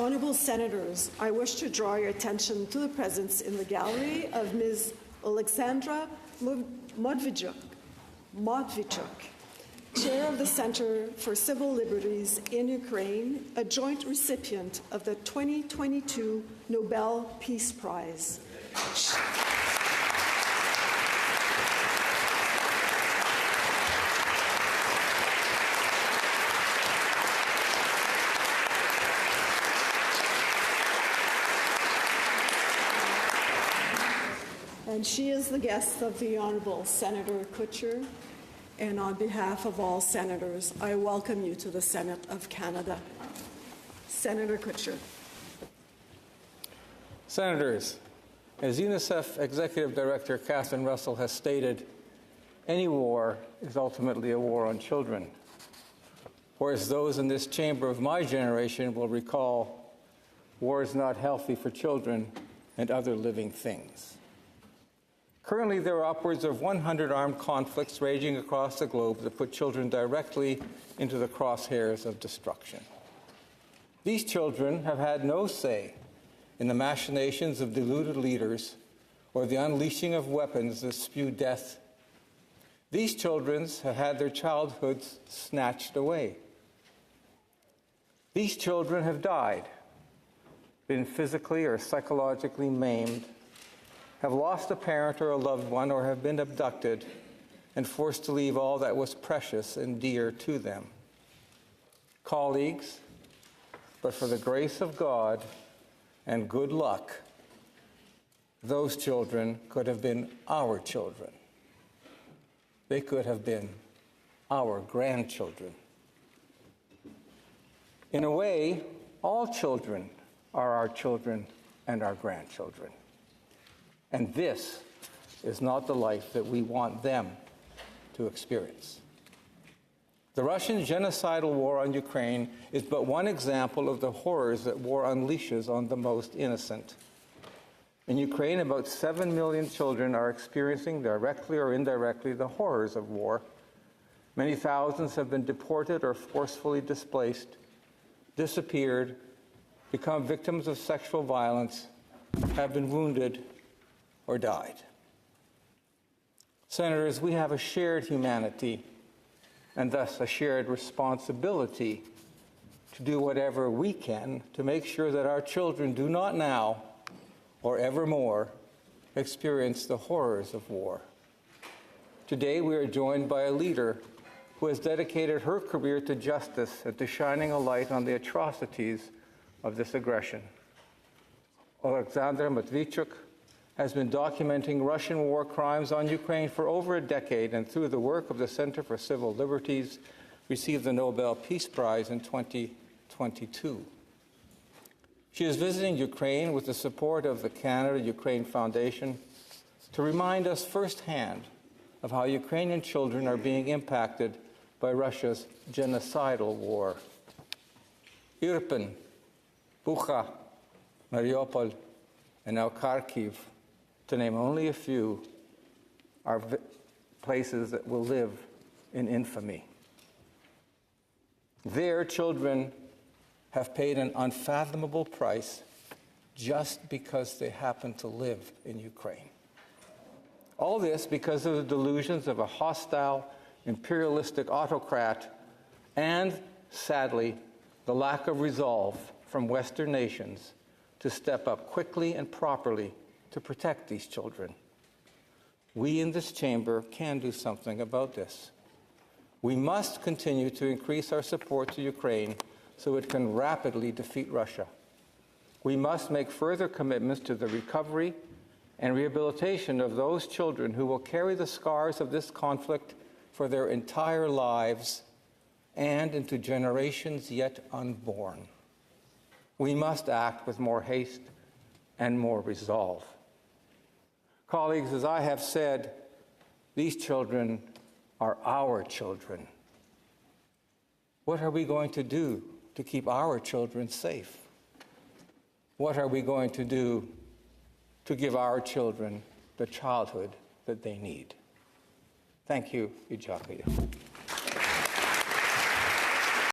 Honourable Senators, I wish to draw your attention to the presence in the gallery of Ms. Oleksandra Matviichuk, Chair of the Center for Civil Liberties in Ukraine, a joint recipient of the 2022 Nobel Peace Prize. And she is the guest of the Honourable Senator Kutcher. And on behalf of all senators, I welcome you to the Senate of Canada. Senator Kutcher. Senators, as UNICEF Executive Director Catherine Russell has stated, any war is ultimately a war on children. Or as those in this chamber of my generation will recall, war is not healthy for children and other living things. Currently, there are upwards of 100 armed conflicts raging across the globe that put children directly into the crosshairs of destruction. These children have had no say in the machinations of deluded leaders or the unleashing of weapons that spew death. These children have had their childhoods snatched away. These children have died, been physically or psychologically maimed, have lost a parent or a loved one, or have been abducted and forced to leave all that was precious and dear to them. Colleagues, but for the grace of God and good luck, those children could have been our children. They could have been our grandchildren. In a way, all children are our children and our grandchildren. And this is not the life that we want them to experience. The Russian genocidal war on Ukraine is but one example of the horrors that war unleashes on the most innocent. In Ukraine, about 7 million children are experiencing, directly or indirectly, the horrors of war. Many thousands have been deported or forcefully displaced, disappeared, become victims of sexual violence, have been wounded, or died. Senators, we have a shared humanity and thus a shared responsibility to do whatever we can to make sure that our children do not now or evermore experience the horrors of war. Today we are joined by a leader who has dedicated her career to justice and to shining a light on the atrocities of this aggression. Oleksandra Matviichuk has been documenting Russian war crimes on Ukraine for over a decade, and through the work of the Center for Civil Liberties, received the Nobel Peace Prize in 2022. She is visiting Ukraine with the support of the Canada-Ukraine Foundation to remind us firsthand of how Ukrainian children are being impacted by Russia's genocidal war. Irpin, Bucha, Mariupol, and now Kharkiv, to name only a few, are places that will live in infamy. Their children have paid an unfathomable price just because they happen to live in Ukraine. All this because of the delusions of a hostile, imperialistic autocrat and, sadly, the lack of resolve from Western nations to step up quickly and properly to protect these children. We in this chamber can do something about this. We must continue to increase our support to Ukraine so it can rapidly defeat Russia. We must make further commitments to the recovery and rehabilitation of those children who will carry the scars of this conflict for their entire lives and into generations yet unborn. We must act with more haste and more resolve. Colleagues, as I have said, these children are our children. What are we going to do to keep our children safe? What are we going to do to give our children the childhood that they need? Thank you.